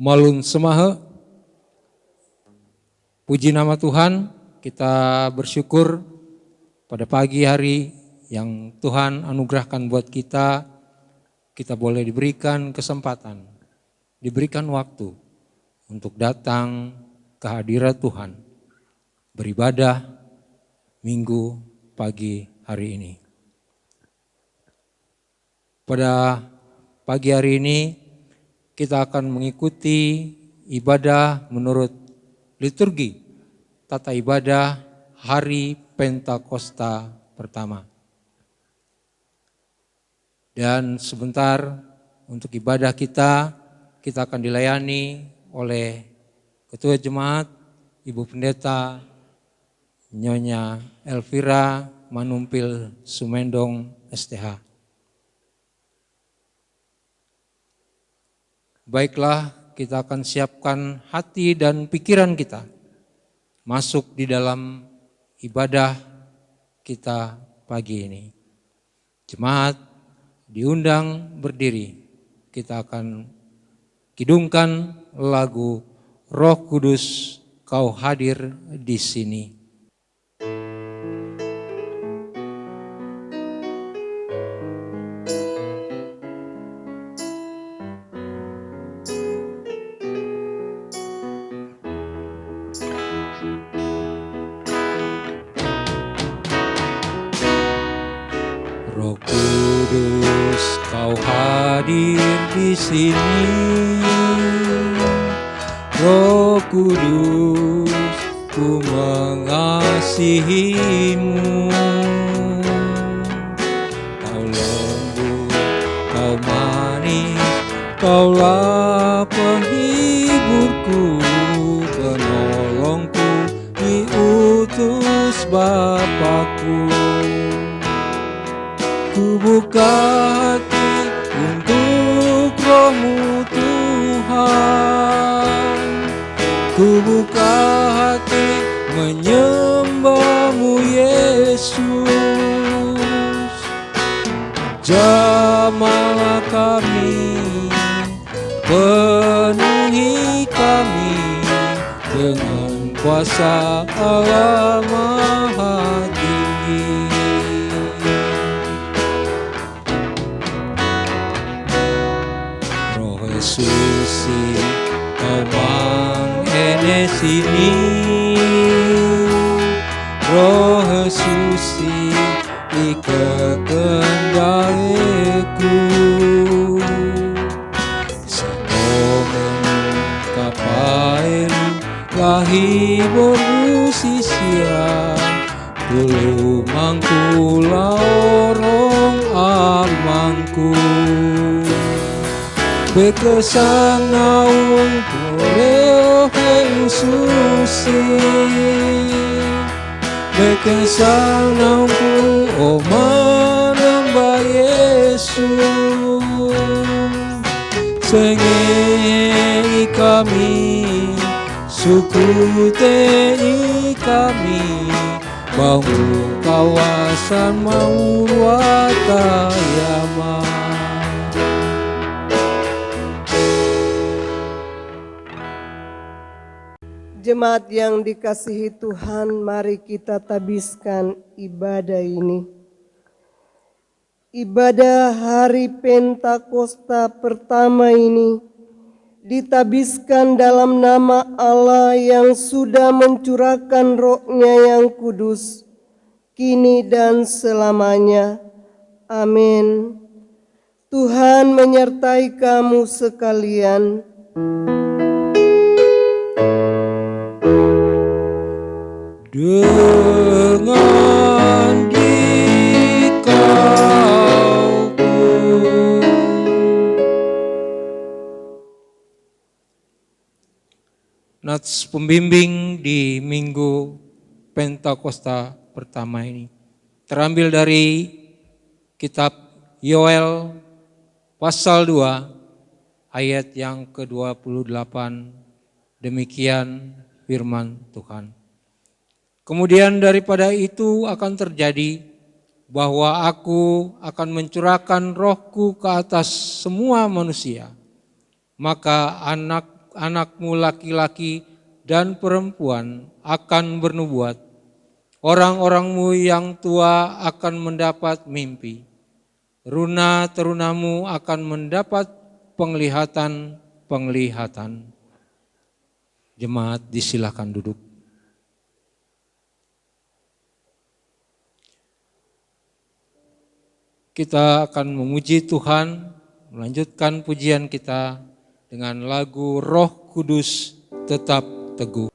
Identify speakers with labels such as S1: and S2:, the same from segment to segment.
S1: Malun semahe, puji nama Tuhan, kita bersyukur pada pagi hari yang Tuhan anugerahkan buat kita boleh diberikan kesempatan, diberikan waktu untuk datang ke hadirat Tuhan, beribadah minggu pagi hari ini. Pada pagi hari ini kita akan mengikuti ibadah menurut liturgi tata ibadah hari Pentakosta pertama. Dan sebentar untuk ibadah kita akan dilayani oleh Ketua Jemaat, Ibu Pendeta Nyonya Elvira Manumpil Sumendong STH. Baiklah, kita akan siapkan hati dan pikiran kita masuk di dalam ibadah kita pagi ini. Jemaat diundang berdiri, kita akan kidungkan lagu Roh Kudus Kau hadir di sini. Roh Kudus, Kau hadir di sini. Roh Kudus, ku mengasihimu. Kau lembut, Kau manis, Kaulah penghiburku, penolongku, diutus Bapakku. Ku buka hati untuk Roh-Mu Tuhan. Ku buka hati menyembah-Mu Yesus. Jamahlah kami, penuhi kami dengan kuasa Allah Maha Tinggi. Susi Kau mangene sini. Roh Susi ikekendaliku. Sekomen kapain lahi berusisia. Tulu mangku laorong amangku. Bekesan naung koreo heng susi. Bekesan naung ku omanamba Yesus. Sengengi kami, suku teni kami. Bangun kawasan mau watayama.
S2: Jemaat yang dikasihi Tuhan, mari kita tabiskan ibadah ini. Ibadah hari Pentakosta pertama ini ditabiskan dalam nama Allah yang sudah mencurahkan Roh-Nya yang kudus, kini dan selamanya. Amin. Tuhan menyertai kamu sekalian.
S1: Dengan dikau Nats pembimbing di Minggu Pentakosta pertama ini terambil dari kitab Yoel pasal 2 ayat yang ke-28. Demikian firman Tuhan. Kemudian daripada itu akan terjadi bahwa aku akan mencurahkan Rohku ke atas semua manusia. Maka anak-anakmu laki-laki dan perempuan akan bernubuat. Orang-orangmu yang tua akan mendapat mimpi. Teruna-terunamu akan mendapat penglihatan-penglihatan. Jemaat disilakan duduk. Kita akan memuji Tuhan, melanjutkan pujian kita dengan lagu Roh Kudus Tetap Teguh.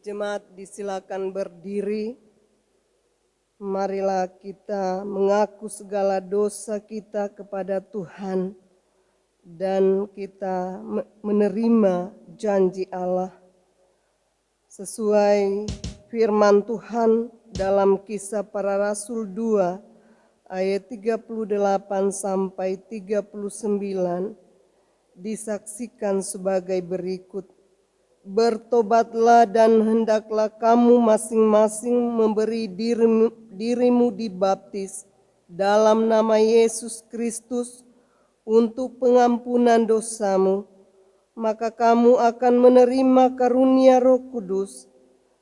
S2: Jemaat disilakan berdiri. Marilah kita mengaku segala dosa kita kepada Tuhan dan kita menerima janji Allah. Sesuai firman Tuhan dalam Kisah Para Rasul 2 ayat 38 sampai 39 disaksikan sebagai berikut. Bertobatlah dan hendaklah kamu masing-masing memberi dirimu dibaptis dalam nama Yesus Kristus untuk pengampunan dosamu. Maka kamu akan menerima karunia Roh Kudus,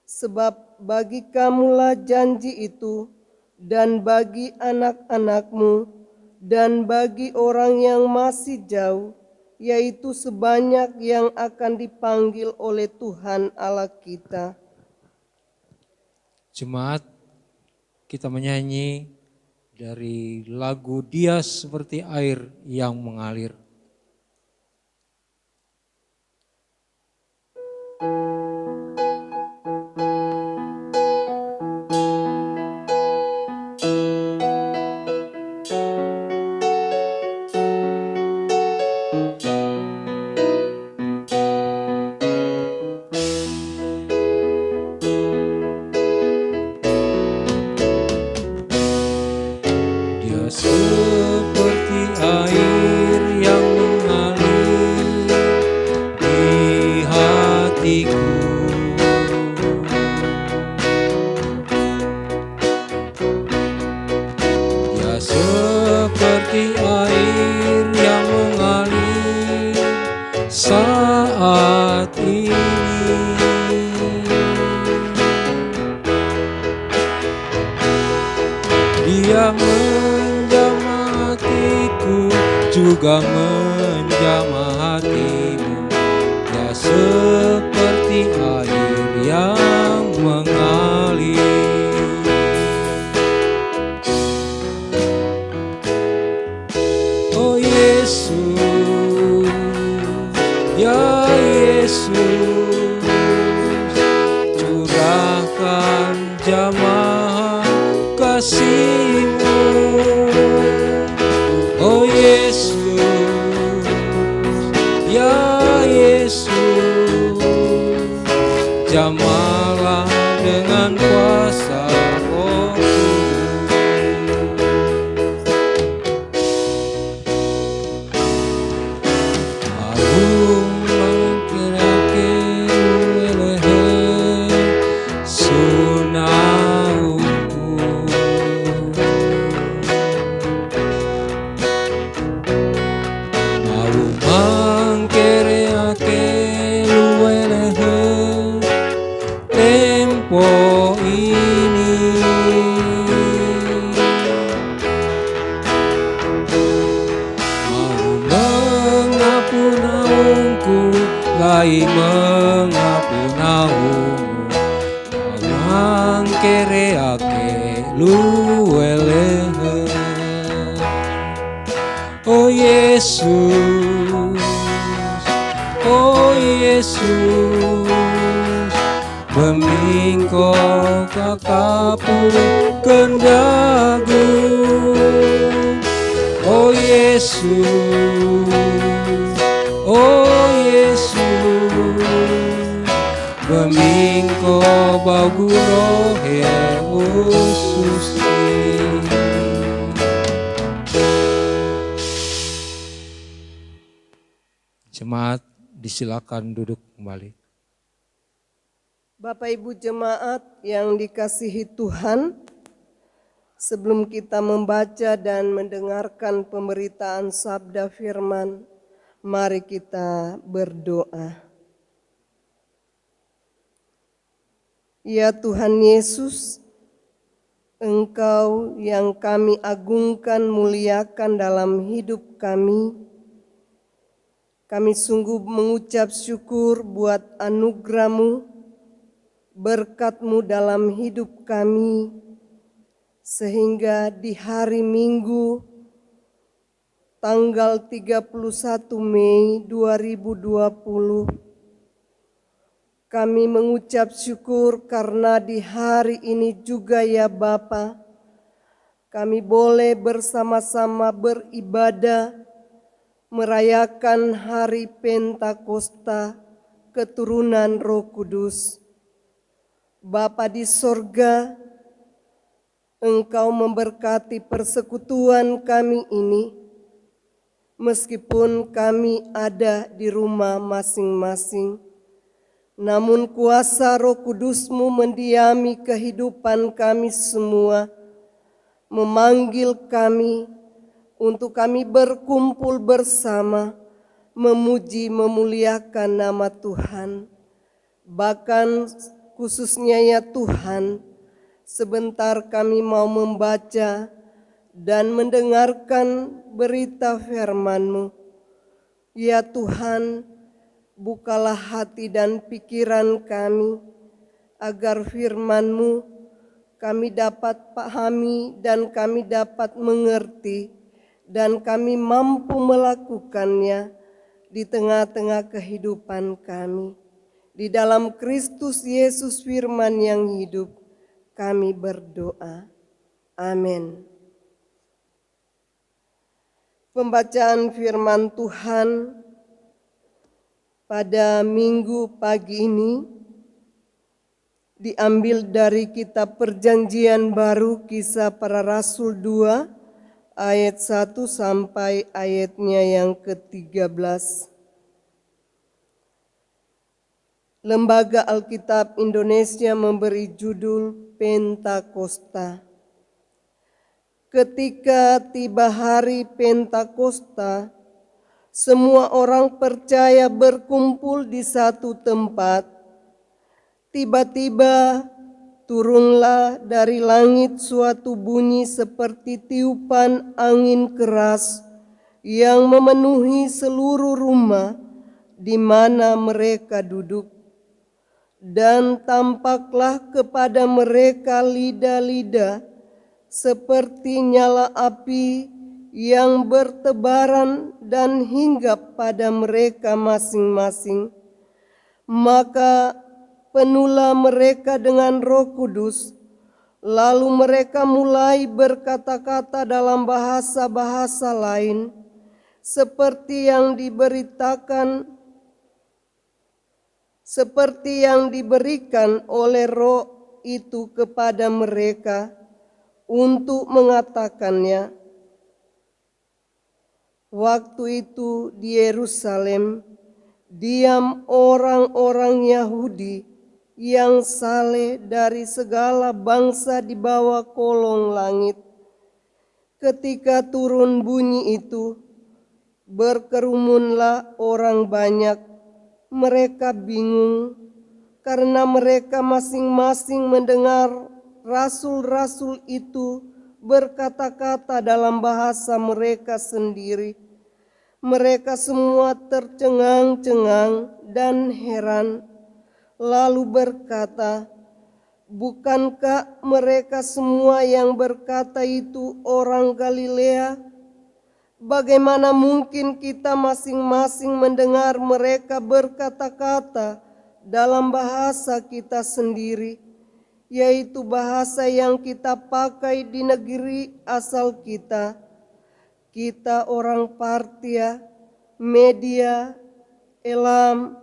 S2: sebab bagi kamulah janji itu, dan bagi anak-anakmu, dan bagi orang yang masih jauh, yaitu sebanyak yang akan dipanggil oleh Tuhan Allah kita.
S1: Jemaat, kita menyanyi dari lagu Dia Seperti Air yang Mengalir. hatiku. Dia seperti air yang mengalir saat ini. Dia menjamah hatiku, juga menjamah hatimu. Dia seperti air yang mengalir. Oh Yesus, ya Yesus, curahkan jamah kasih-Mu. Oh Yesus, ya Yesus, jamahlah dengan kuasa Roh Kudus. Agung mangkirake luwelehe sunauku. Mau mangkereake luwelehe tempo ini. Mau mengapun naungku, lai mengapun naungmu. Mau mangkereake luwelehe. Oh Yesus, oh Yesus, memingko kakapun kendagu. Oh Yesus, oh Yesus, memingko bau rohe ususi. Jemaat disilakan duduk kembali.
S2: Bapak Ibu jemaat yang dikasihi Tuhan, sebelum kita membaca dan mendengarkan pemberitaan sabda firman, mari kita berdoa. Ya Tuhan Yesus, Engkau yang kami agungkan, muliakan dalam hidup kami. Kami sungguh mengucap syukur buat anugerah-Mu, berkat-Mu dalam hidup kami, sehingga di hari Minggu tanggal 31 Mei 2020 kami mengucap syukur karena di hari ini juga ya Bapa, kami boleh bersama-sama beribadah merayakan hari Pentakosta keturunan Roh Kudus. Bapa di sorga, Engkau memberkati persekutuan kami ini, meskipun kami ada di rumah masing-masing. Namun kuasa Roh Kudus-Mu mendiami kehidupan kami semua, memanggil kami untuk kami berkumpul bersama, memuji memuliakan nama Tuhan. Bahkan khususnya ya Tuhan, sebentar kami mau membaca dan mendengarkan berita firman-Mu. Ya Tuhan, bukalah hati dan pikiran kami, agar firman-Mu kami dapat pahami dan kami dapat mengerti, dan kami mampu melakukannya di tengah-tengah kehidupan kami. Di dalam Kristus Yesus firman yang hidup, kami berdoa. Amin. Pembacaan firman Tuhan pada Minggu pagi ini diambil dari kitab Perjanjian Baru Kisah Para Rasul 2 ayat 1 sampai ayatnya yang ke-13. Lembaga Alkitab Indonesia memberi judul Pentakosta. Ketika tiba hari Pentakosta, semua orang percaya berkumpul di satu tempat. Tiba-tiba turunlah dari langit suatu bunyi seperti tiupan angin keras yang memenuhi seluruh rumah di mana mereka duduk. Dan tampaklah kepada mereka lidah-lidah seperti nyala api yang bertebaran dan hinggap pada mereka masing-masing. Maka penuhlah mereka dengan Roh Kudus, lalu mereka mulai berkata-kata dalam bahasa-bahasa lain, seperti yang diberikan oleh Roh itu kepada mereka untuk mengatakannya. Waktu itu di Yerusalem diam orang-orang Yahudi yang saleh dari segala bangsa di bawah kolong langit. Ketika turun bunyi itu, berkerumunlah orang banyak. Mereka bingung karena mereka masing-masing mendengar rasul-rasul itu berkata-kata dalam bahasa mereka sendiri. Mereka semua tercengang-cengang dan heran, lalu berkata, "Bukankah mereka semua yang berkata itu orang Galilea? Bagaimana mungkin kita masing-masing mendengar mereka berkata-kata dalam bahasa kita sendiri, yaitu bahasa yang kita pakai di negeri asal kita? Kita orang Partia, Media, Elam,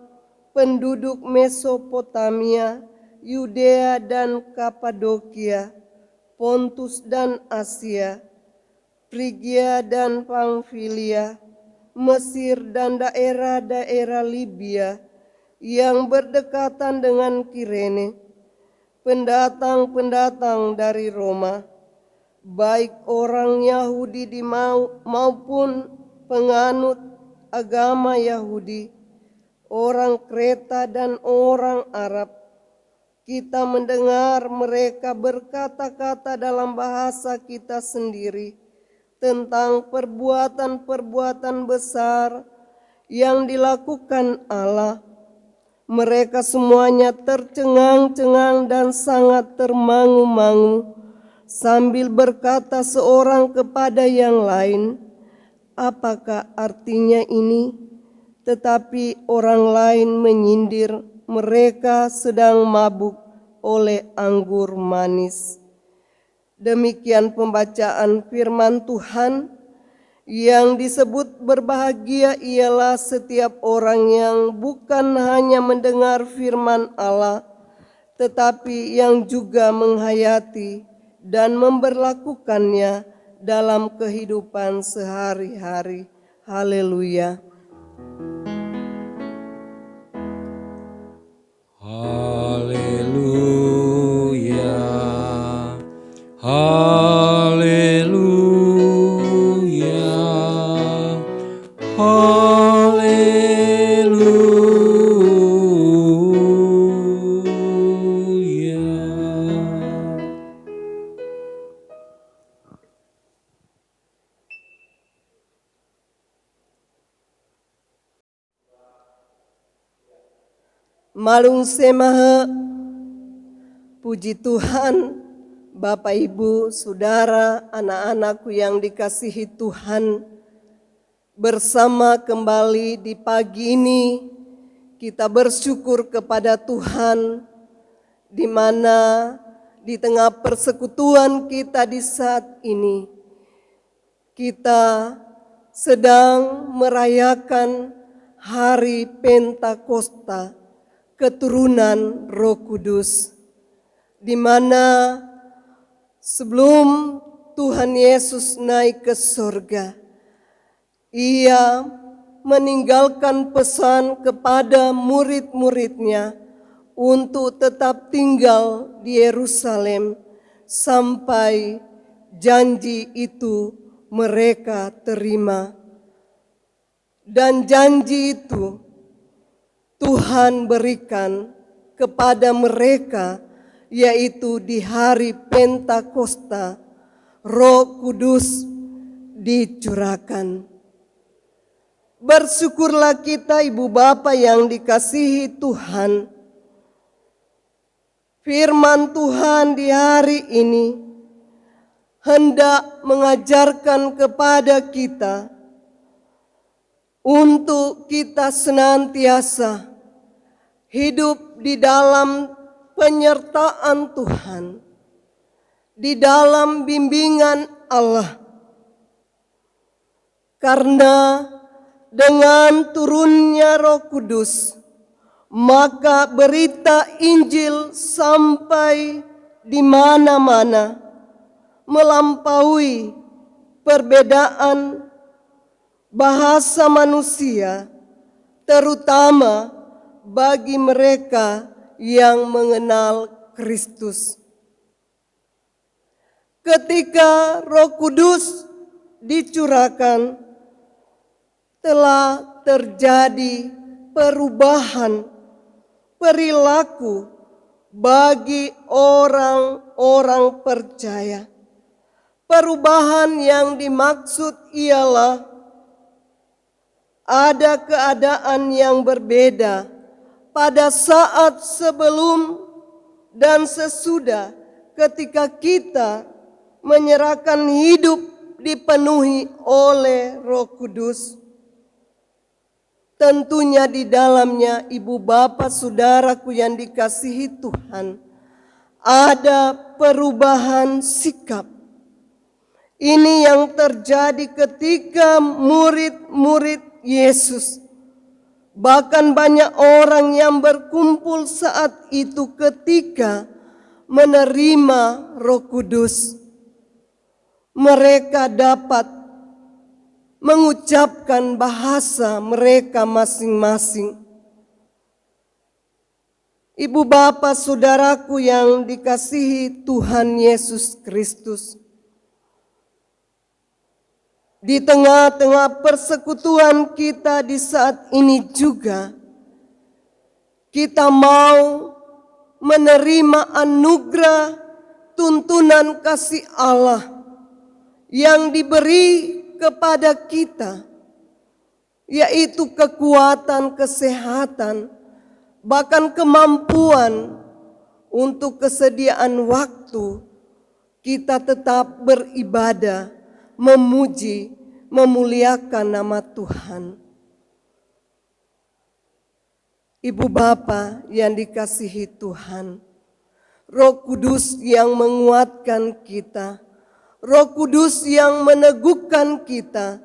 S2: penduduk Mesopotamia, Yudea dan Kapadokia, Pontus dan Asia, Frigia dan Pamfilia, Mesir dan daerah-daerah Libya yang berdekatan dengan Kirene, pendatang-pendatang dari Roma, baik orang Yahudi maupun penganut agama Yahudi, orang Kreta dan orang Arab. Kita mendengar mereka berkata-kata dalam bahasa kita sendiri tentang perbuatan-perbuatan besar yang dilakukan Allah. Mereka semuanya tercengang-cengang dan sangat termangu-mangu sambil berkata seorang kepada yang lain, "Apakah artinya ini?" Tetapi orang lain menyindir, mereka sedang mabuk oleh anggur manis. Demikian pembacaan firman Tuhan. Yang disebut berbahagia ialah setiap orang yang bukan hanya mendengar firman Allah, tetapi yang juga menghayati dan memberlakukannya dalam kehidupan sehari-hari. Haleluya.
S1: Haleluya. Haleluya. Haleluya.
S2: Malung semaha, puji Tuhan, Bapak Ibu, Saudara, anak-anakku yang dikasihi Tuhan. Bersama kembali di pagi ini, kita bersyukur kepada Tuhan, di mana di tengah persekutuan kita di saat ini, kita sedang merayakan hari Pentakosta, keturunan Roh Kudus, di mana sebelum Tuhan Yesus naik ke surga, Ia meninggalkan pesan kepada murid-muridnya untuk tetap tinggal di Yerusalem sampai janji itu mereka terima. Dan janji itu Tuhan berikan kepada mereka, yaitu di hari Pentakosta, Roh Kudus dicurahkan. Bersyukurlah kita Ibu Bapa yang dikasihi Tuhan. Firman Tuhan di hari ini hendak mengajarkan kepada kita untuk kita senantiasa hidup di dalam penyertaan Tuhan, di dalam bimbingan Allah. Karena dengan turunnya Roh Kudus, maka berita Injil sampai di mana-mana, melampaui perbedaan bahasa manusia, terutama bagi mereka yang mengenal Kristus. Ketika Roh Kudus dicurahkan, telah terjadi perubahan perilaku bagi orang-orang percaya. Perubahan yang dimaksud ialah ada keadaan yang berbeda pada saat sebelum dan sesudah ketika kita menyerahkan hidup dipenuhi oleh Roh Kudus. Tentunya di dalamnya Ibu Bapa Saudaraku yang dikasihi Tuhan, ada perubahan sikap. Ini yang terjadi ketika murid-murid Yesus, bahkan banyak orang yang berkumpul saat itu ketika menerima Roh Kudus. Mereka dapat mengucapkan bahasa mereka masing-masing. Ibu Bapa Saudaraku yang dikasihi Tuhan Yesus Kristus, di tengah-tengah persekutuan kita di saat ini juga, kita mau menerima anugerah tuntunan kasih Allah yang diberi kepada kita, yaitu kekuatan, kesehatan, bahkan kemampuan untuk kesediaan waktu kita tetap beribadah, memuji, memuliakan nama Tuhan. Ibu Bapa yang dikasihi Tuhan, Roh Kudus yang menguatkan kita, Roh Kudus yang meneguhkan kita,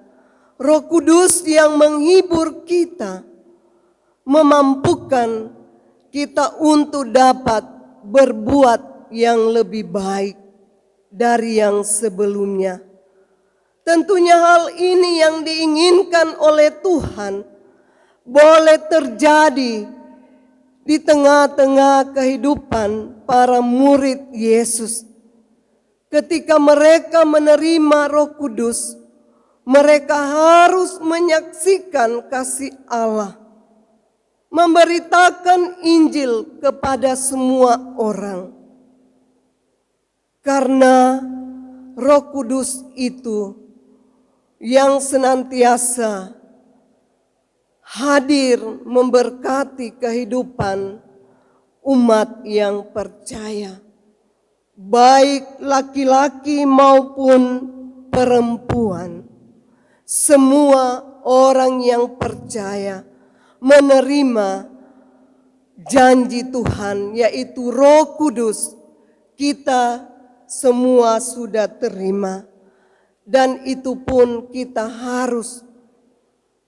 S2: Roh Kudus yang menghibur kita, memampukan kita untuk dapat berbuat yang lebih baik dari yang sebelumnya. Tentunya hal ini yang diinginkan oleh Tuhan boleh terjadi di tengah-tengah kehidupan para murid Yesus. Ketika mereka menerima Roh Kudus, mereka harus menyaksikan kasih Allah, memberitakan Injil kepada semua orang. Karena Roh Kudus itu yang senantiasa hadir memberkati kehidupan umat yang percaya, baik laki-laki maupun perempuan. Semua orang yang percaya menerima janji Tuhan, yaitu Roh Kudus, kita semua sudah terima. Dan itu pun kita harus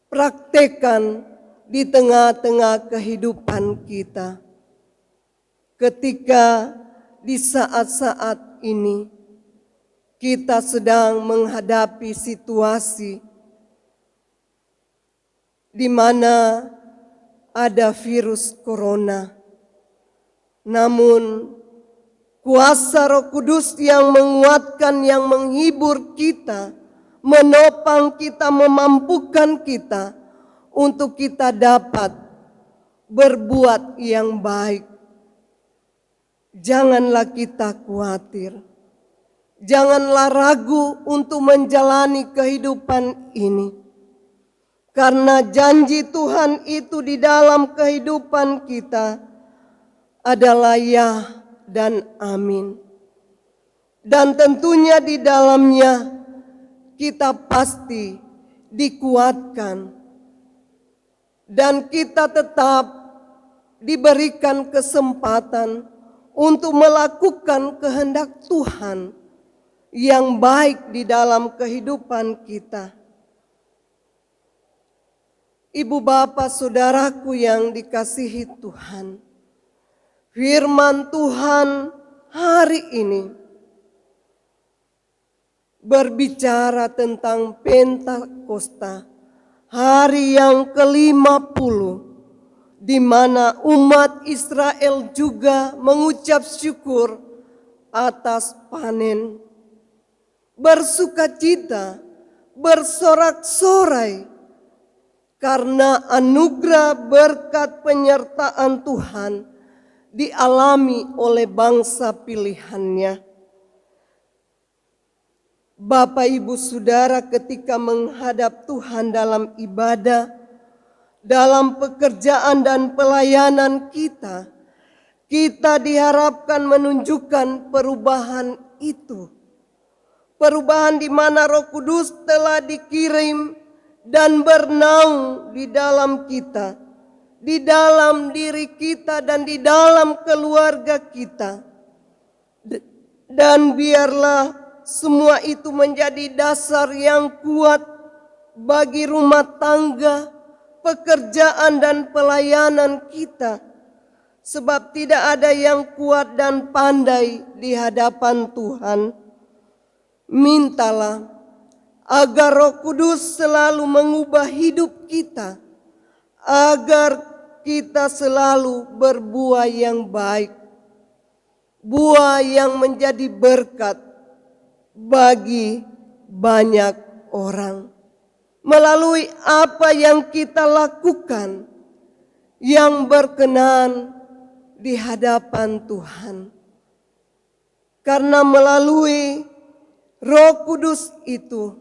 S2: praktekkan di tengah-tengah kehidupan kita. Ketika di saat-saat ini kita sedang menghadapi situasi di mana ada virus corona, Namun kuasa Roh Kudus yang menguatkan, yang menghibur kita, menopang kita, memampukan kita untuk kita dapat berbuat yang baik. Janganlah kita khawatir. Janganlah ragu untuk menjalani kehidupan ini. Karena janji Tuhan itu di dalam kehidupan kita adalah ya dan amin. Dan tentunya di dalamnya kita pasti dikuatkan. Dan kita tetap diberikan kesempatan untuk melakukan kehendak Tuhan yang baik di dalam kehidupan kita. Ibu bapak saudaraku yang dikasihi Tuhan, firman Tuhan hari ini berbicara tentang Pentakosta, hari yang ke-50, di mana umat Israel juga mengucap syukur atas panen. Bersukacita, bersorak-sorai karena anugerah berkat penyertaan Tuhan dialami oleh bangsa pilihannya. Bapak ibu saudara, ketika menghadap Tuhan dalam ibadah, dalam pekerjaan dan pelayanan kita, kita diharapkan menunjukkan perubahan itu. Perubahan di mana Roh Kudus telah dikirim dan bernaung di dalam kita, di dalam diri kita dan di dalam keluarga kita. Dan biarlah semua itu menjadi dasar yang kuat bagi rumah tangga, pekerjaan dan pelayanan kita. Sebab tidak ada yang kuat dan pandai di hadapan Tuhan. Mintalah agar Roh Kudus selalu mengubah hidup kita, agar kita selalu berbuah yang baik, buah yang menjadi berkat bagi banyak orang. Melalui apa yang kita lakukan yang berkenan di hadapan Tuhan. Karena melalui Roh Kudus itu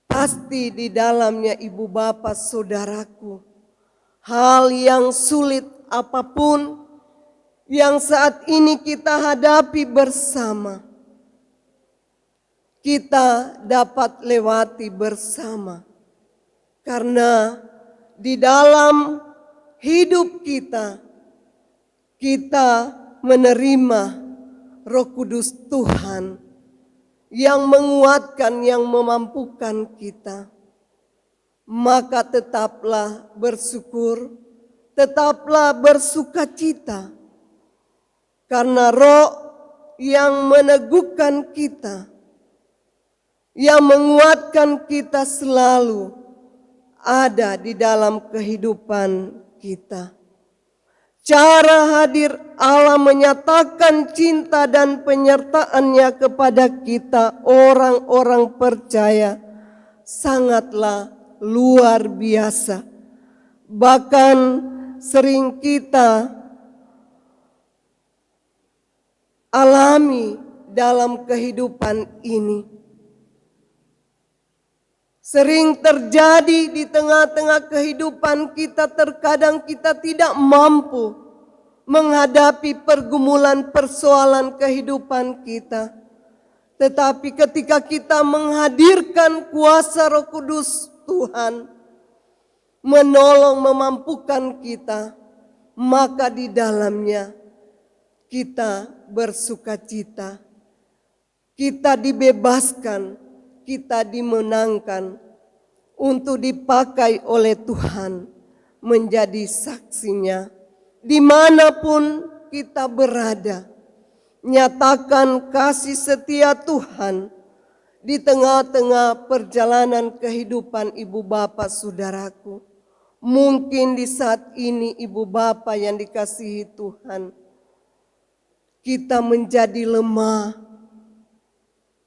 S2: pasti di dalamnya ibu bapak saudaraku, hal yang sulit apapun yang saat ini kita hadapi bersama, kita dapat lewati bersama. Karena di dalam hidup kita, kita menerima Roh Kudus Tuhan yang menguatkan, yang memampukan kita. Maka tetaplah bersyukur, tetaplah bersukacita. Karena Roh yang meneguhkan kita, yang menguatkan kita selalu ada di dalam kehidupan kita. Cara hadir Allah menyatakan cinta dan penyertaannya kepada kita orang-orang percaya sangatlah luar biasa. Bahkan sering kita alami dalam kehidupan ini. Sering terjadi di tengah-tengah kehidupan kita, terkadang kita tidak mampu menghadapi pergumulan persoalan kehidupan kita. Tetapi ketika kita menghadirkan kuasa Roh Kudus Tuhan, menolong, memampukan kita, maka di dalamnya kita bersukacita, kita dibebaskan, kita dimenangkan untuk dipakai oleh Tuhan menjadi saksinya dimanapun kita berada. Nyatakan kasih setia Tuhan di tengah-tengah perjalanan kehidupan ibu bapak saudaraku. Mungkin di saat ini ibu bapak yang dikasihi Tuhan kita menjadi lemah.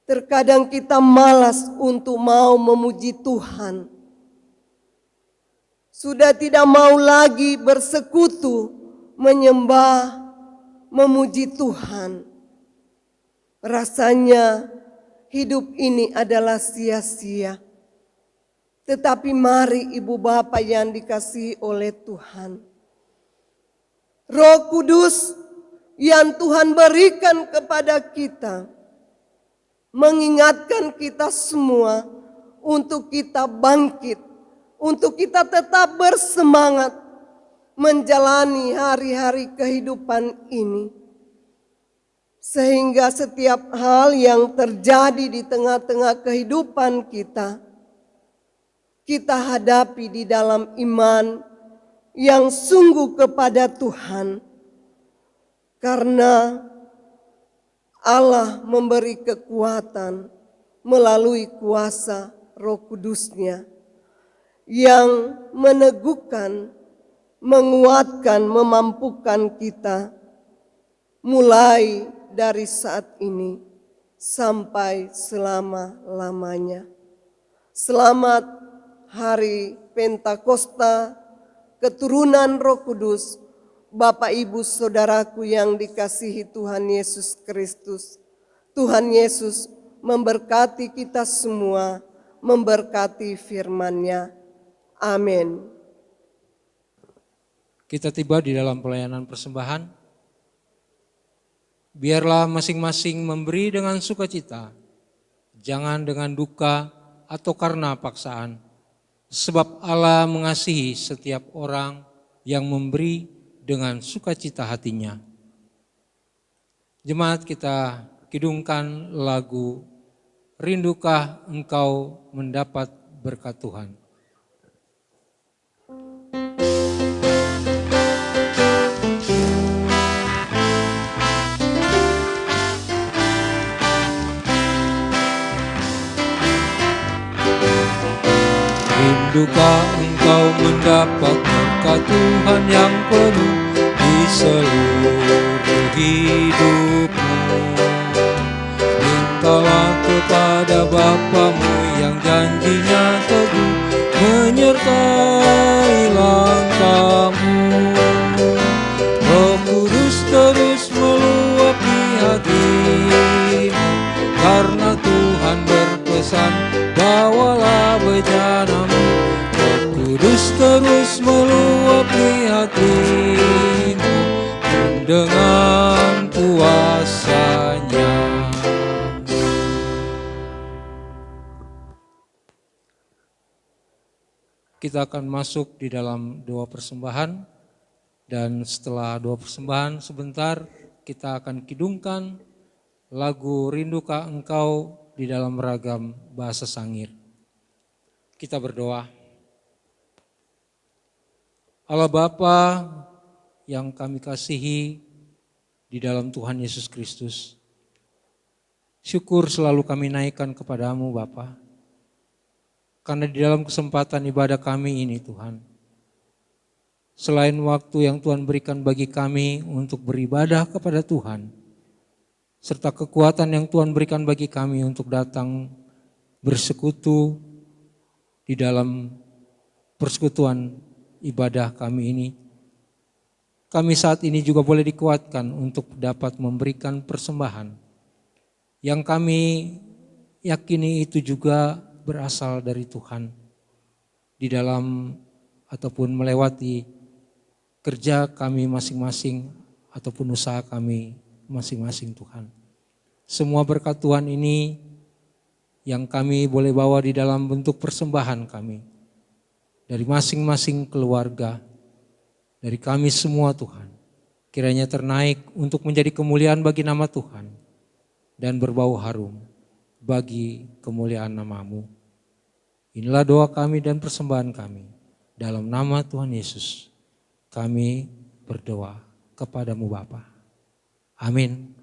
S2: Terkadang kita malas untuk mau memuji Tuhan. Sudah tidak mau lagi bersekutu, menyembah, memuji Tuhan. Rasanya hidup ini adalah sia-sia. Tetapi mari Ibu Bapa yang dikasihi oleh Tuhan, Roh Kudus yang Tuhan berikan kepada kita, mengingatkan kita semua untuk kita bangkit, untuk kita tetap bersemangat menjalani hari-hari kehidupan ini. Sehingga setiap hal yang terjadi di tengah-tengah kehidupan kita, kita hadapi di dalam iman yang sungguh kepada Tuhan. Karena Allah memberi kekuatan melalui kuasa Roh Kudus-Nya yang meneguhkan, menguatkan, memampukan kita mulai dari saat ini sampai selama-lamanya. Selamat Hari Pentakosta, keturunan Roh Kudus, Bapak Ibu Saudaraku yang dikasihi Tuhan Yesus Kristus. Tuhan Yesus memberkati kita semua, memberkati firman-Nya. Amin.
S1: Kita tiba di dalam pelayanan persembahan. Biarlah masing-masing memberi dengan sukacita, jangan dengan duka atau karena paksaan. Sebab Allah mengasihi setiap orang yang memberi dengan sukacita hatinya. Jemaat, kita kidungkan lagu Rindukah Engkau Mendapat Berkat Tuhan. Rindukah engkau mendapat berkat Tuhan yang penuh di seluruh hidupmu? Mintalah kepada Bapamu yang janjinya teguh menyertai langkahmu. Roh Kudus terus meluapi hatimu, karena Tuhan berpesan, bawalah bejanamu. Roh Kudus terus meluapi hatimu dengan kuasa-Nya. Kita akan masuk di dalam doa persembahan, dan setelah doa persembahan sebentar kita akan kidungkan lagu Rindukah Engkau di dalam ragam bahasa Sangir. Kita berdoa. Allah Bapa yang kami kasihi di dalam Tuhan Yesus Kristus, syukur selalu kami naikkan kepadamu Bapa, karena di dalam kesempatan ibadah kami ini Tuhan, selain waktu yang Tuhan berikan bagi kami untuk beribadah kepada Tuhan, serta kekuatan yang Tuhan berikan bagi kami untuk datang bersekutu di dalam persekutuan ibadah kami ini, kami saat ini juga boleh dikuatkan untuk dapat memberikan persembahan yang kami yakini itu juga berasal dari Tuhan di dalam ataupun melewati kerja kami masing-masing ataupun usaha kami masing-masing Tuhan. Semua berkat Tuhan ini yang kami boleh bawa di dalam bentuk persembahan kami dari masing-masing keluarga, dari kami semua Tuhan, kiranya ternaik untuk menjadi kemuliaan bagi nama Tuhan dan berbau harum bagi kemuliaan nama-Mu. Inilah doa kami dan persembahan kami. Dalam nama Tuhan Yesus kami berdoa kepadamu Bapa. Amin.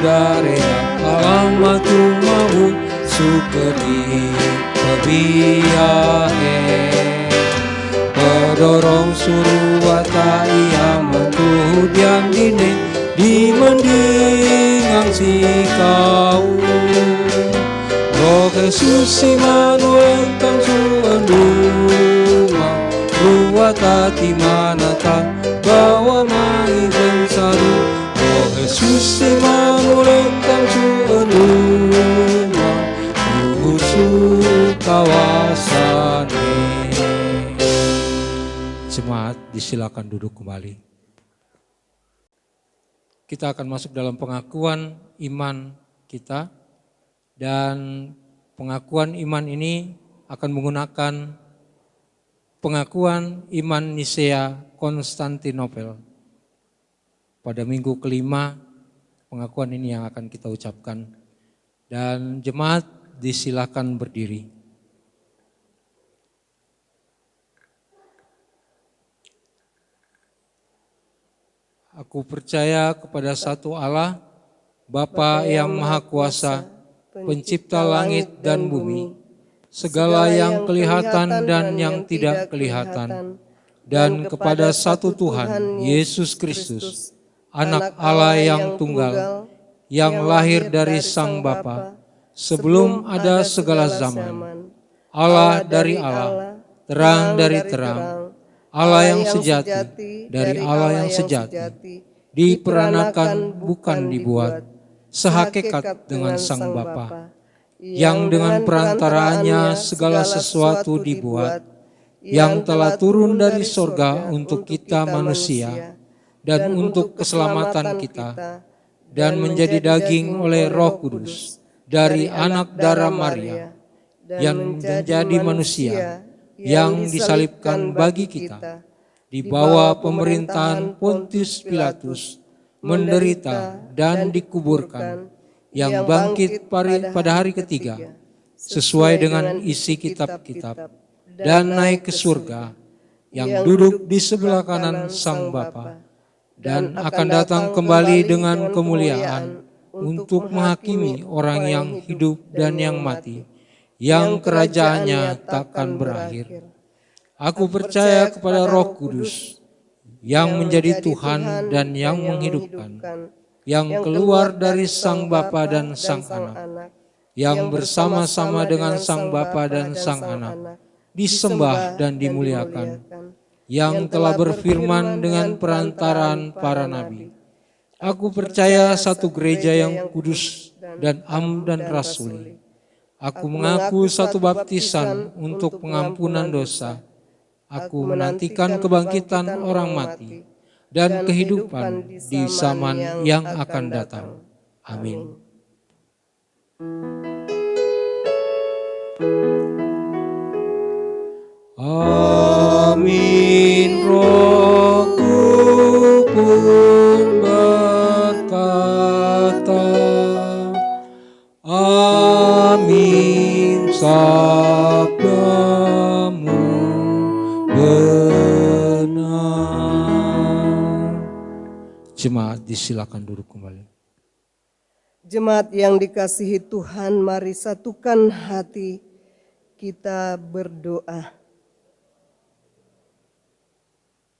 S1: udarea alamat mau sukeri pebiahe pedorong suruh wata ia mentuh diam dine di mendingang si kau Roh Jesus Immanuel kang suanduma ruwata timanata bawa mai bensaru Roh Jesus Immanuel kang suanduma ruhusu kawasane. Jemaat disilakan duduk kembali. Kita akan masuk dalam pengakuan iman kita. Dan pengakuan iman ini akan menggunakan pengakuan iman Nisea Konstantinopel. Pada minggu kelima pengakuan ini yang akan kita ucapkan. Dan jemaat disilakan berdiri. Aku percaya kepada satu Allah, Bapa yang Maha Kuasa, Pencipta langit dan bumi, segala yang kelihatan dan yang tidak kelihatan, dan kepada satu Tuhan, Yesus Kristus, Anak Allah yang tunggal, yang lahir dari Sang Bapa, sebelum ada segala zaman, Allah dari Allah, terang dari terang, Allah yang sejati dari Allah yang sejati, diperanakan bukan dibuat, sehakikat dengan Sang Bapa, yang dengan perantaraannya segala sesuatu dibuat, yang telah turun dari sorga untuk kita manusia, dan untuk keselamatan kita, dan menjadi daging oleh Roh Kudus, dari anak darah Maria, yang menjadi manusia, yang disalibkan bagi kita, di bawah pemerintahan Pontius Pilatus, menderita dan dikuburkan, yang bangkit pada hari ketiga, sesuai dengan isi kitab-kitab, dan naik ke surga, yang duduk di sebelah kanan Sang Bapa, dan akan datang kembali dengan kemuliaan untuk menghakimi orang yang hidup dan yang mati, yang kerajaannya takkan berakhir. Aku percaya kepada Roh Kudus, yang menjadi Tuhan dan yang menghidupkan, yang keluar dari Sang Bapa dan Sang Anak, yang bersama-sama dengan Sang Bapa dan Sang Anak, disembah dan dimuliakan, yang telah berfirman dengan perantaraan para nabi. Aku percaya satu gereja yang kudus dan am dan rasuli. Aku mengaku satu baptisan untuk pengampunan dosa. Aku menantikan kebangkitan orang mati dan kehidupan di zaman yang akan datang. Amin. Amin. Rohku pun berkata, amin. Sabdamu benar. Jemaat disilakan duduk kembali.
S2: Jemaat yang dikasihi Tuhan, mari satukan hati kita berdoa.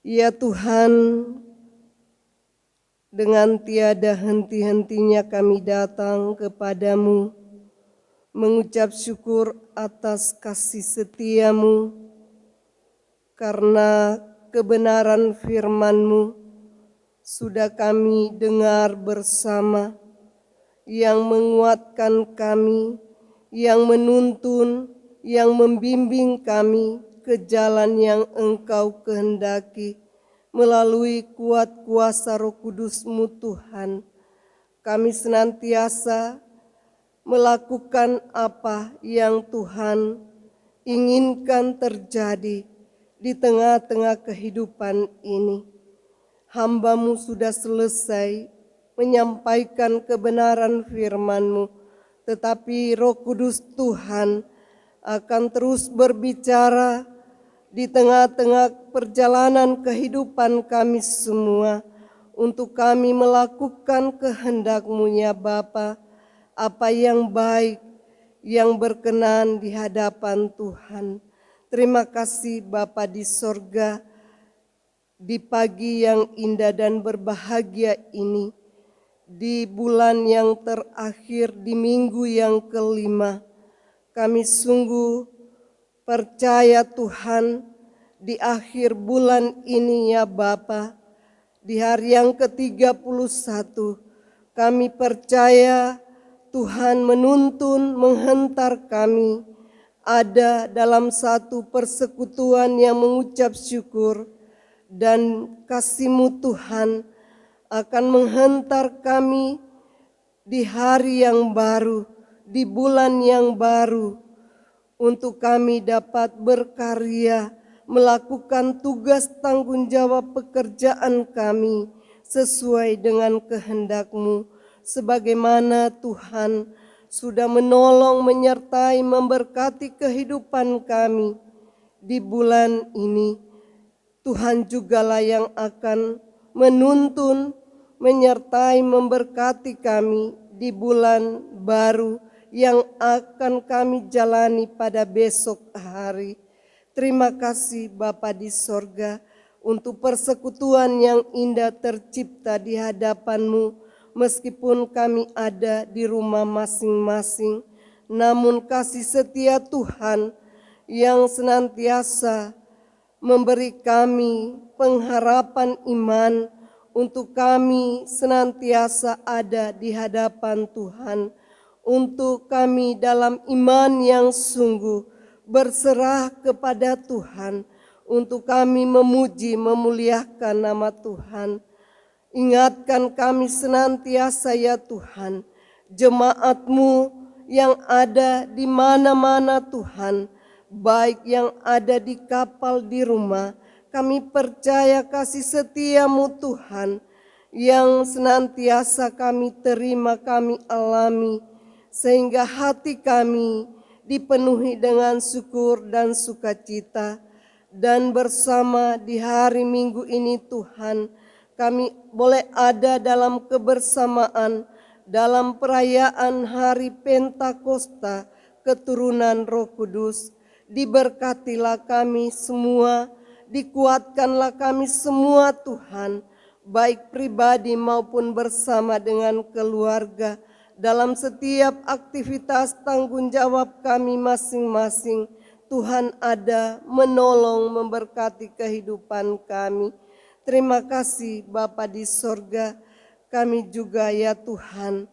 S2: Ya Tuhan, dengan tiada henti-hentinya kami datang kepadamu, mengucap syukur atas kasih setiamu, karena kebenaran firman-Mu sudah kami dengar bersama, yang menguatkan kami, yang menuntun, yang membimbing kami ke jalan yang Engkau kehendaki melalui kuat kuasa Roh Kudus-Mu Tuhan. Kami senantiasa melakukan apa yang Tuhan inginkan terjadi di tengah-tengah kehidupan ini. Hamba-Mu sudah selesai menyampaikan kebenaran firman-Mu, tetapi Roh Kudus Tuhan akan terus berbicara di tengah-tengah perjalanan kehidupan kami semua untuk kami melakukan kehendak-Mu ya Bapa, apa yang baik, yang berkenan di hadapan Tuhan. Terima kasih Bapa di sorga, di pagi yang indah dan berbahagia ini, di bulan yang terakhir, di minggu yang kelima, kami sungguh percaya Tuhan, di akhir bulan ini ya Bapa, di hari yang ke-31, kami percaya Tuhan menuntun, menghentar kami ada dalam satu persekutuan yang mengucap syukur, dan kasih-Mu Tuhan akan menghentar kami di hari yang baru, di bulan yang baru, untuk kami dapat berkarya, melakukan tugas tanggung jawab pekerjaan kami sesuai dengan kehendak-Mu, sebagaimana Tuhan sudah menolong, menyertai, memberkati kehidupan kami di bulan ini. Tuhan jugalah yang akan menuntun, menyertai, memberkati kami di bulan baru yang akan kami jalani pada besok hari. Terima kasih Bapa di sorga untuk persekutuan yang indah tercipta di hadapan-Mu, meskipun kami ada di rumah masing-masing, namun kasih setia Tuhan yang senantiasa memberi kami pengharapan iman untuk kami senantiasa ada di hadapan Tuhan, untuk kami dalam iman yang sungguh berserah kepada Tuhan, untuk kami memuji, memuliakan nama Tuhan. Ingatkan kami senantiasa ya Tuhan, jemaat-Mu yang ada di mana-mana Tuhan, baik yang ada di kapal, di rumah, kami percaya kasih setia-Mu Tuhan, yang senantiasa kami terima, kami alami, sehingga hati kami dipenuhi dengan syukur dan sukacita. Dan bersama di hari Minggu ini Tuhan, kami boleh ada dalam kebersamaan, dalam perayaan hari Pentakosta, keturunan Roh Kudus. Diberkatilah kami semua, dikuatkanlah kami semua Tuhan, baik pribadi maupun bersama dengan keluarga, dalam setiap aktivitas tanggung jawab kami masing-masing. Tuhan ada menolong, memberkati kehidupan kami. Terima kasih Bapa di sorga, kami juga ya Tuhan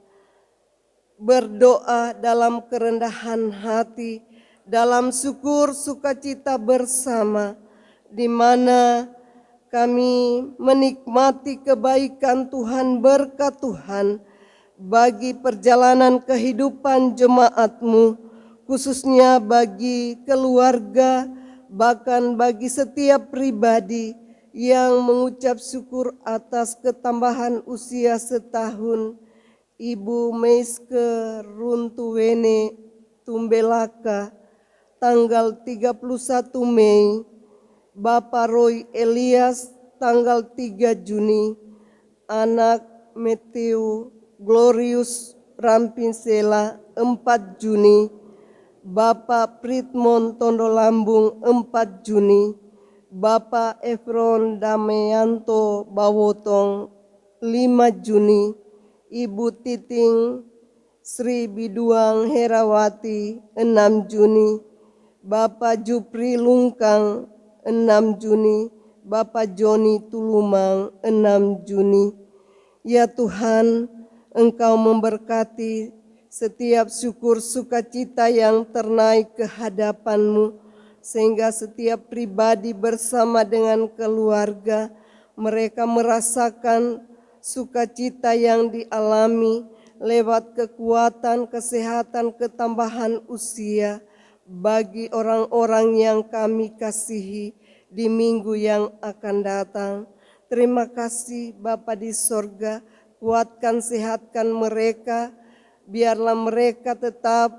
S2: berdoa dalam kerendahan hati, dalam syukur sukacita bersama, di mana kami menikmati kebaikan Tuhan, berkat Tuhan bagi perjalanan kehidupan jemaat-Mu, khususnya bagi keluarga, bahkan bagi setiap pribadi yang mengucap syukur atas ketambahan usia setahun Ibu Meiske Runtuwene Tumbelaka tanggal 31 Mei, Bapak Roy Elias tanggal 3 Juni, anak Matthew Glorius Rampinsela 4 Juni, Bapak Pritmon Tondo Lambung 4 Juni, Bapak Efron Damayanto Bawotong 5 Juni, Ibu Titing Sri Biduang Herawati 6 Juni, Bapak Jupri Lungkang 6 Juni, Bapak Joni Tulumang 6 Juni. Ya Tuhan, Engkau memberkati setiap syukur sukacita yang ternaik ke hadapan-Mu, sehingga setiap pribadi bersama dengan keluarga, mereka merasakan sukacita yang dialami lewat kekuatan, kesehatan, ketambahan usia bagi orang-orang yang kami kasihi di minggu yang akan datang. Terima kasih Bapa di sorga, kuatkan, sehatkan mereka, biarlah mereka tetap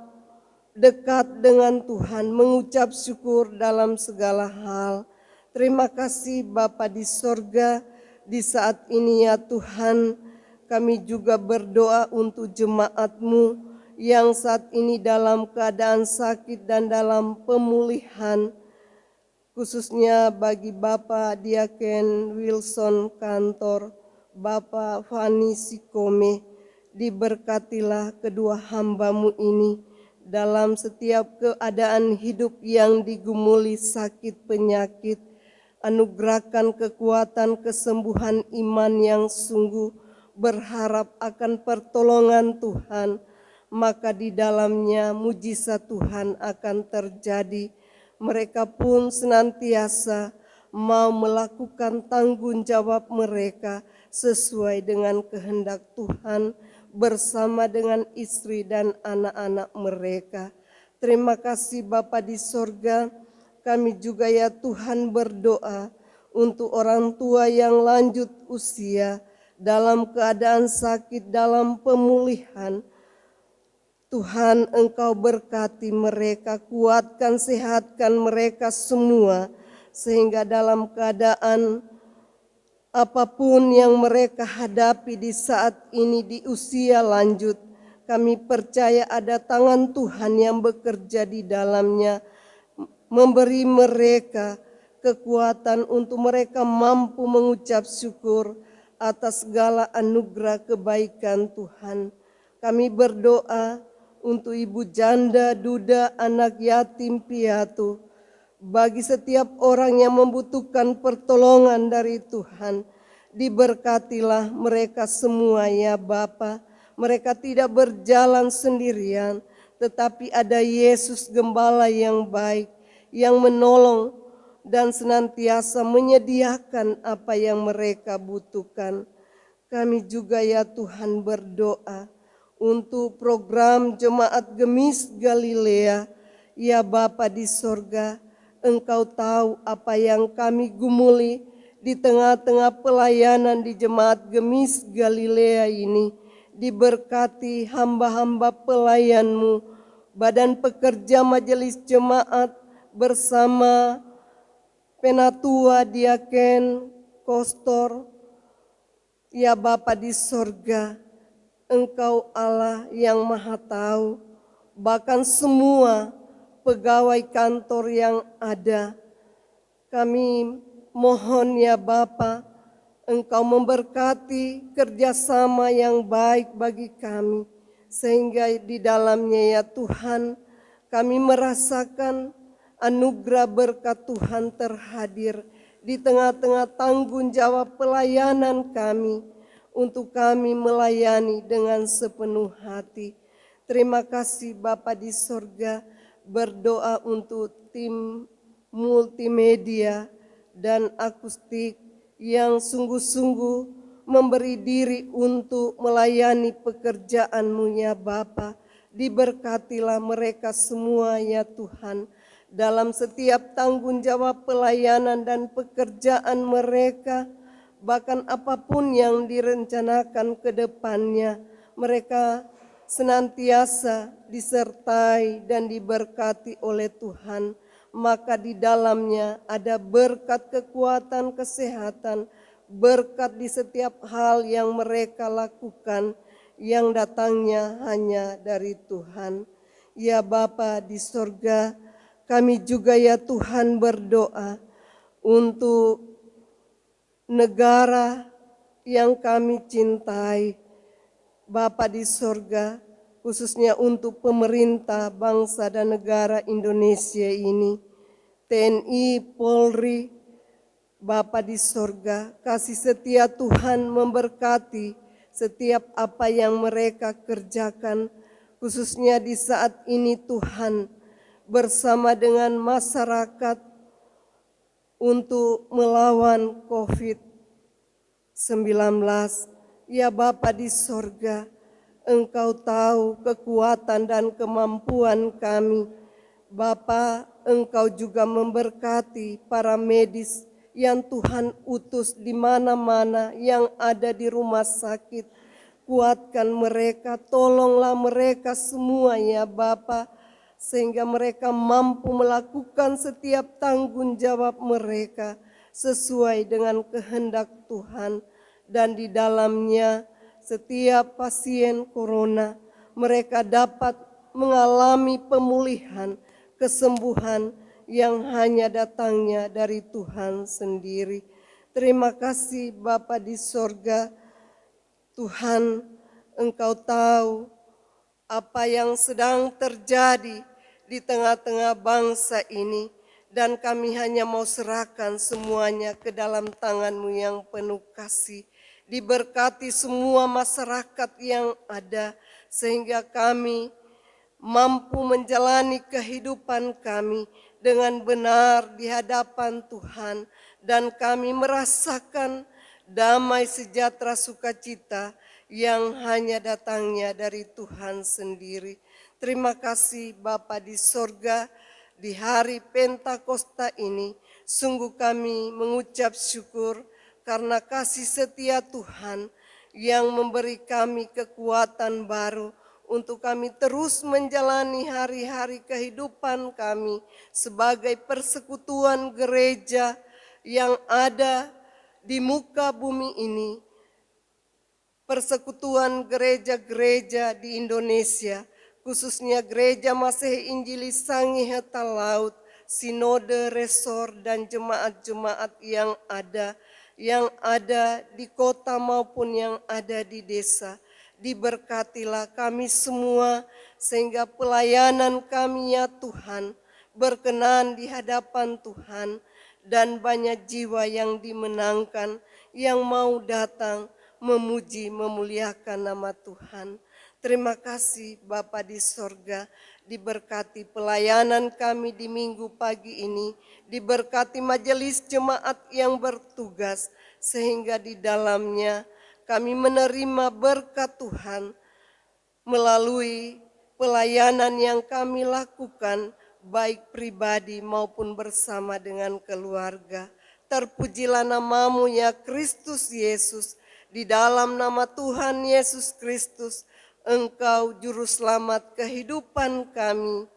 S2: dekat dengan Tuhan, mengucap syukur dalam segala hal. Terima kasih Bapa di sorga, Di saat ini ya Tuhan, kami juga berdoa untuk jemaat-Mu yang saat ini dalam keadaan sakit dan dalam pemulihan, khususnya bagi Bapak Diaken Wilson Kantor, Bapak Fani Sikome. Diberkatilah kedua hamba-Mu ini dalam setiap keadaan hidup yang digumuli sakit penyakit. Anugerahkan kekuatan kesembuhan iman yang sungguh berharap akan pertolongan Tuhan, maka di dalamnya mujizat Tuhan akan terjadi. Mereka pun senantiasa mau melakukan tanggung jawab mereka sesuai dengan kehendak Tuhan bersama dengan istri dan anak-anak mereka. Terima kasih Bapa di sorga. Kami juga ya Tuhan berdoa untuk orang tua yang lanjut usia dalam keadaan sakit, dalam pemulihan. Tuhan, Engkau berkati mereka, kuatkan, sehatkan mereka semua, sehingga dalam keadaan apapun yang mereka hadapi di saat ini di usia lanjut, kami percaya ada tangan Tuhan yang bekerja di dalamnya, memberi mereka kekuatan untuk mereka mampu mengucap syukur atas segala anugerah kebaikan Tuhan. Kami berdoa untuk ibu janda, duda, anak yatim piatu, bagi setiap orang yang membutuhkan pertolongan dari Tuhan. Diberkatilah mereka semua ya Bapa. Mereka tidak berjalan sendirian, tetapi ada Yesus Gembala yang baik, yang menolong dan senantiasa menyediakan apa yang mereka butuhkan. Kami juga ya Tuhan berdoa untuk program Jemaat Gemis Galilea. Ya Bapa di sorga, Engkau tahu apa yang kami gumuli di tengah-tengah pelayanan di Jemaat Gemis Galilea ini. Diberkati hamba-hamba pelayan-Mu, badan pekerja majelis jemaat bersama penatua, diaken, kostor. Ya Bapa di sorga, Engkau Allah yang maha tahu, bahkan semua pegawai kantor yang ada. Kami mohon ya Bapa, Engkau memberkati kerjasama yang baik bagi kami, sehingga di dalamnya ya Tuhan kami merasakan anugerah berkat Tuhan terhadir di tengah-tengah tanggung jawab pelayanan kami, untuk kami melayani dengan sepenuh hati. Terima kasih Bapa di sorga. Berdoa untuk tim multimedia dan akustik yang sungguh-sungguh memberi diri untuk melayani pekerjaan-Mu ya Bapa. Diberkatilah mereka semua ya Tuhan, dalam setiap tanggung jawab pelayanan dan pekerjaan mereka, bahkan apapun yang direncanakan ke depannya, mereka senantiasa disertai dan diberkati oleh Tuhan. Maka di dalamnya ada berkat kekuatan kesehatan, berkat di setiap hal yang mereka lakukan, yang datangnya hanya dari Tuhan. Ya Bapa di sorga, kami juga ya Tuhan berdoa untuk negara yang kami cintai. Bapa di sorga, khususnya untuk pemerintah bangsa dan negara Indonesia ini, TNI, Polri, Bapa di sorga, kasih setia Tuhan memberkati setiap apa yang mereka kerjakan, khususnya di saat ini Tuhan, bersama dengan masyarakat untuk melawan COVID-19. Ya Bapa di sorga, Engkau tahu kekuatan dan kemampuan kami. Bapa, Engkau juga memberkati para medis yang Tuhan utus di mana-mana yang ada di rumah sakit. Kuatkan mereka, tolonglah mereka semua ya Bapa, sehingga mereka mampu melakukan setiap tanggung jawab mereka sesuai dengan kehendak Tuhan, dan di dalamnya setiap pasien corona mereka dapat mengalami pemulihan, kesembuhan yang hanya datangnya dari Tuhan sendiri. Terima kasih Bapa di sorga, Tuhan, Engkau tahu apa yang sedang terjadi di tengah-tengah bangsa ini, dan kami hanya mau serahkan semuanya ke dalam tangan-Mu yang penuh kasih. Diberkati semua masyarakat yang ada, sehingga kami mampu menjalani kehidupan kami dengan benar di hadapan Tuhan, dan kami merasakan damai sejahtera sukacita yang hanya datangnya dari Tuhan sendiri. Terima kasih Bapa di sorga, di hari Pentakosta ini sungguh kami mengucap syukur karena kasih setia Tuhan yang memberi kami kekuatan baru untuk kami terus menjalani hari-hari kehidupan kami sebagai persekutuan gereja yang ada di muka bumi ini, persekutuan gereja-gereja di Indonesia, khususnya Gereja Masehi Injili Sangi Heta Laut, Sinode, Resor, dan jemaat-jemaat yang ada di kota maupun yang ada di desa. Diberkatilah kami semua sehingga pelayanan kami ya Tuhan berkenan di hadapan Tuhan, dan banyak jiwa yang dimenangkan yang mau datang memuji memuliakan nama Tuhan. Terima kasih Bapa di sorga, diberkati pelayanan kami di minggu pagi ini, diberkati majelis jemaat yang bertugas, sehingga di dalamnya kami menerima berkat Tuhan melalui pelayanan yang kami lakukan, baik pribadi maupun bersama dengan keluarga. Terpujilah namamu ya Kristus Yesus, di dalam nama Tuhan Yesus Kristus, Engkau Juru Selamat kehidupan kami.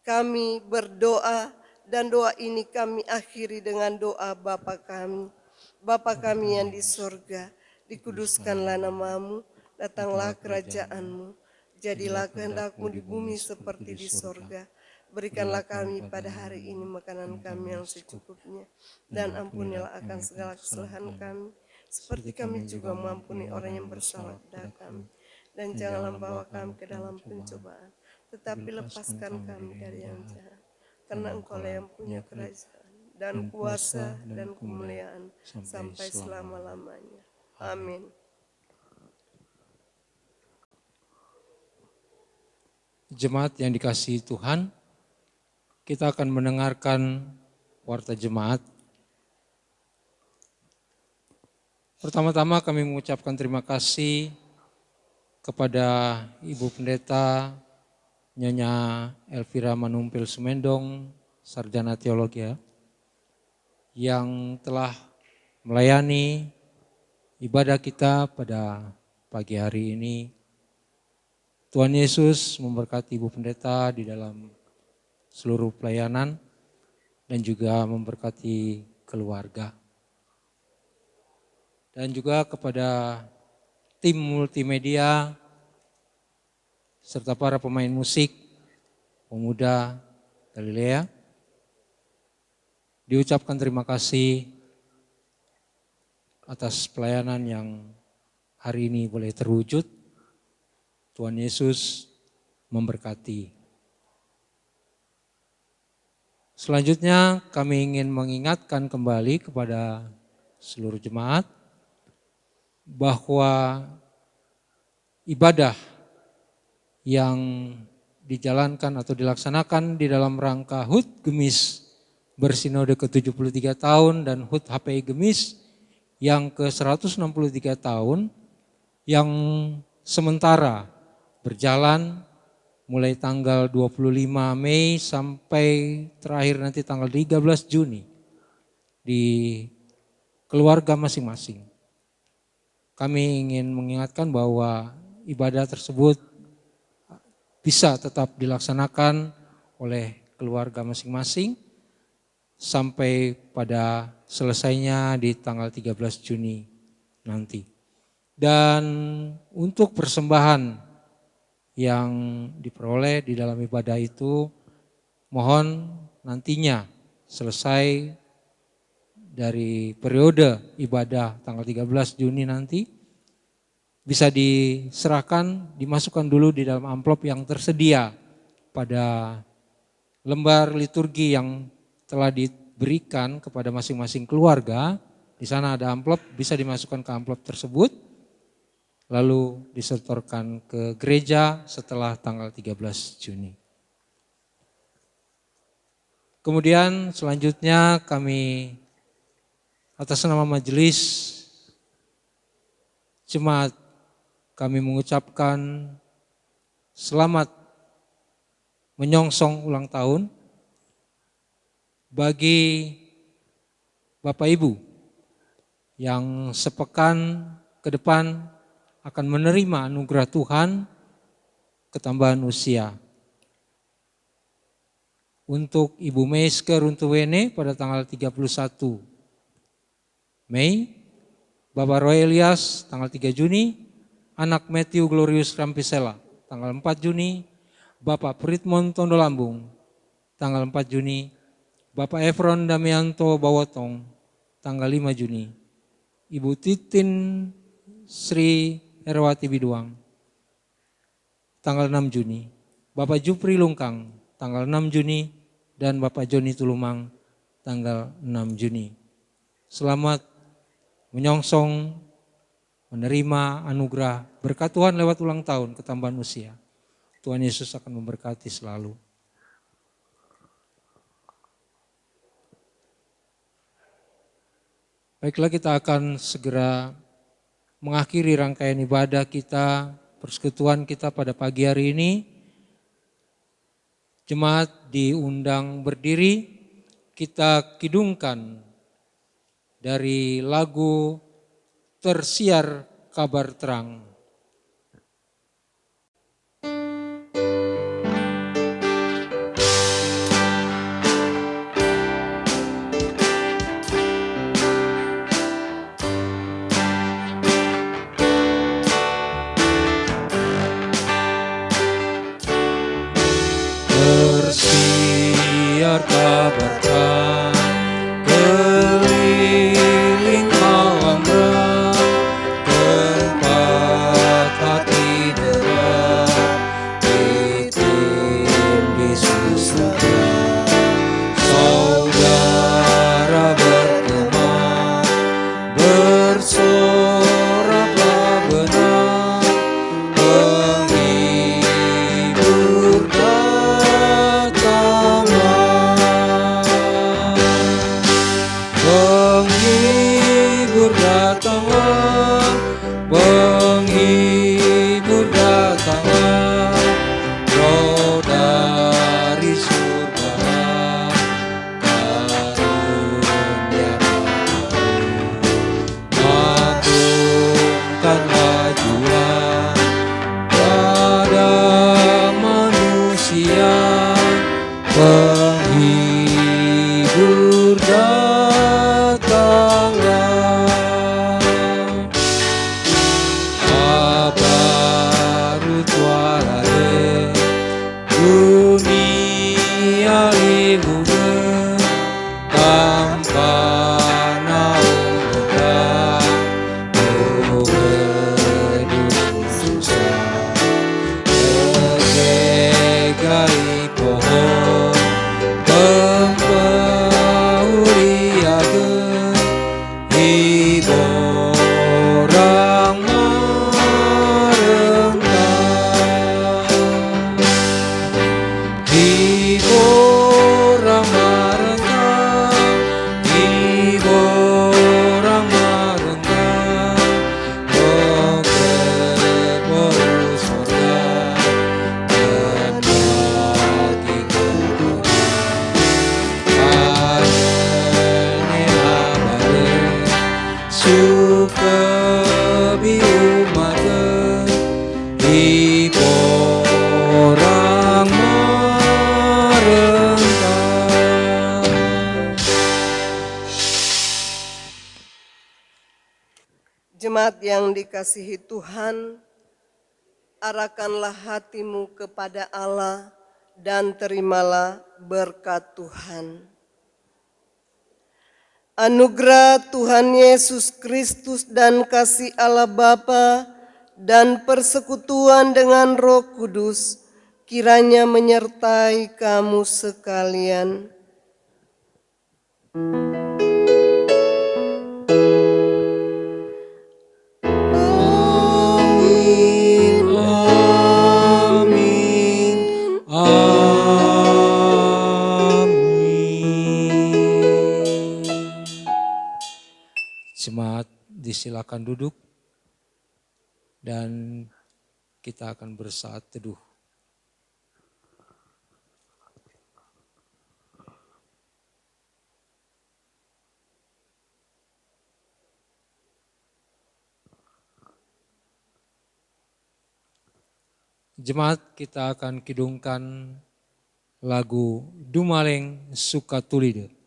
S2: Kami berdoa, dan doa ini kami akhiri dengan doa Bapa kami. Bapa kami yang di sorga, dikuduskanlah namamu, datanglah kerajaanmu, jadilah kehendak-Mu di bumi seperti di sorga. Berikanlah kami pada hari ini makanan kami yang secukupnya, dan ampunilah akan segala kesalahan kami, seperti kami juga mengampuni orang yang bersalah kepada kami. Dan janganlah bawa kami ke dalam pencobaan, tetapi lepaskan kami dari yang jahat. Karena Engkaulah yang punya kerajaan, dan kuasa, dan kemuliaan, sampai selama-lamanya. Amin.
S1: Jemaat yang dikasihi Tuhan, kita akan mendengarkan warta jemaat. Pertama-tama kami mengucapkan terima kasih kepada Ibu Pendeta Nyonya Elvira Manumpil Sumendong, Sarjana Teologi, yang telah melayani ibadah kita pada pagi hari ini. Tuhan Yesus memberkati Ibu Pendeta di dalam seluruh pelayanan dan juga memberkati keluarga. Dan juga kepada tim multimedia serta para pemain musik pemuda Galilea, diucapkan terima kasih atas pelayanan yang hari ini boleh terwujud. Tuhan Yesus memberkati. Selanjutnya kami ingin mengingatkan kembali kepada seluruh jemaat bahwa ibadah yang dijalankan atau dilaksanakan di dalam rangka HUT Gemis Bersinode ke-73 tahun dan HUT HPI Gemis yang ke-163 tahun yang sementara berjalan mulai tanggal 25 Mei sampai terakhir nanti tanggal 13 Juni di keluarga masing-masing. Kami ingin mengingatkan bahwa ibadah tersebut bisa tetap dilaksanakan oleh keluarga masing-masing sampai pada selesainya di tanggal 13 Juni nanti. Dan untuk persembahan yang diperoleh di dalam ibadah itu, mohon nantinya selesai dari periode ibadah tanggal 13 Juni nanti, bisa diserahkan, dimasukkan dulu di dalam amplop yang tersedia pada lembar liturgi yang telah diberikan kepada masing-masing keluarga. Di sana ada amplop, bisa dimasukkan ke amplop tersebut, lalu disetorkan ke gereja setelah tanggal 13 Juni. Kemudian selanjutnya kami atas nama majelis jemaat kami mengucapkan selamat menyongsong ulang tahun bagi Bapak Ibu yang sepekan ke depan akan menerima anugerah Tuhan ketambahan usia. Untuk Ibu Meiske Runtuwene pada tanggal 31 Mei, Bapak Roy Elias tanggal 3 Juni, anak Matthew Glorious Rampisela tanggal 4 Juni, Bapak Pritmon Tondo Lambung tanggal 4 Juni, Bapak Efron Damianto Bawotong tanggal 5 Juni, Ibu Titin Sri Herwati Biduang tanggal 6 Juni, Bapak Jupri Lungkang tanggal 6 Juni, dan Bapak Joni Tulumang tanggal 6 Juni. Selamat menyongsong menerima anugerah berkat Tuhan lewat ulang tahun ketambahan usia. Tuhan Yesus akan memberkati selalu. Baiklah, kita akan segera mengakhiri rangkaian ibadah kita, persekutuan kita pada pagi hari ini. Jemaat diundang berdiri, kita kidungkan dari lagu Tersiar Kabar Terang. Tersiar kabar terang keliling malam rang, tempat hati derah ditindih susah. Saudara berteman, bersoraklah benar, penghibur datanglah. Penghibur datanglah, penghibur datanglah, Roh dari surga, karunia baru. Agungkanlah jua pada manusia, penghibur datanglah. Baru tualade dunia liburan tanpa naung muda, hidup susah. Sebagai pohon tempatnya
S2: Jemaat yang dikasihi Tuhan, arahkanlah hatimu kepada Allah dan terimalah berkat Tuhan. Anugerah Tuhan Yesus Kristus dan kasih Allah Bapa dan persekutuan dengan Roh Kudus kiranya menyertai kamu sekalian.
S1: Jemaat disilakan duduk dan kita akan bersaat teduh. Jemaat, kita akan kidungkan lagu Dumaleng Sukatulide.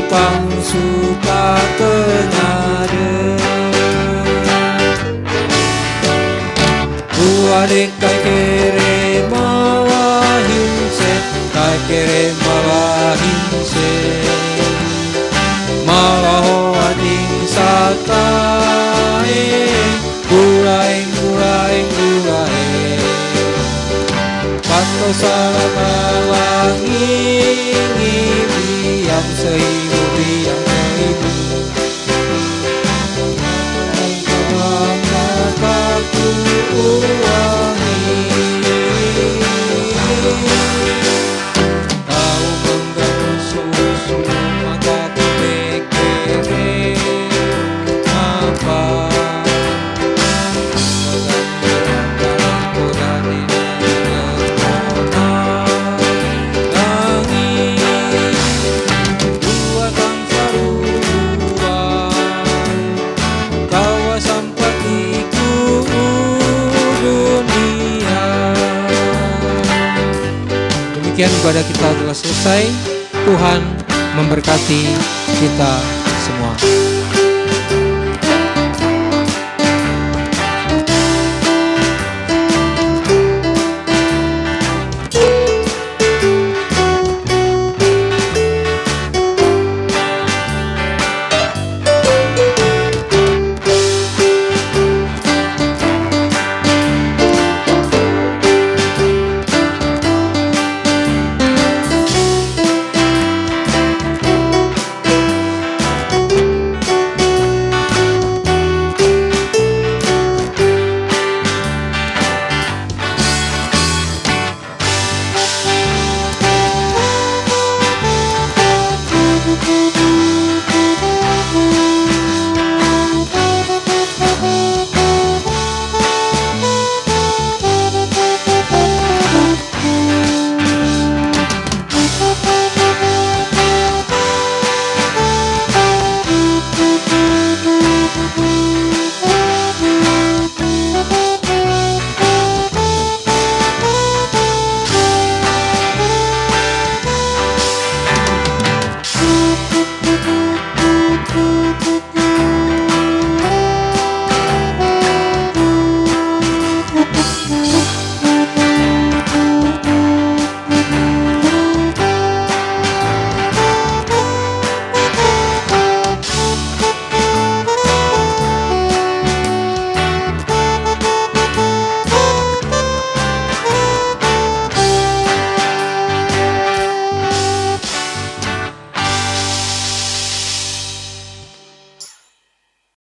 S1: Tumempang suka kenyade Uadek kai kere mawa himse Kai kere mawa himse Malaho ading satae Guraeng guraeng guraeng Pato salamangi yang seibu yang seibu mataku uangi kau mengganggu susu mataku bekere apa Demikian ibadah kita telah selesai. Tuhan memberkati kita semua.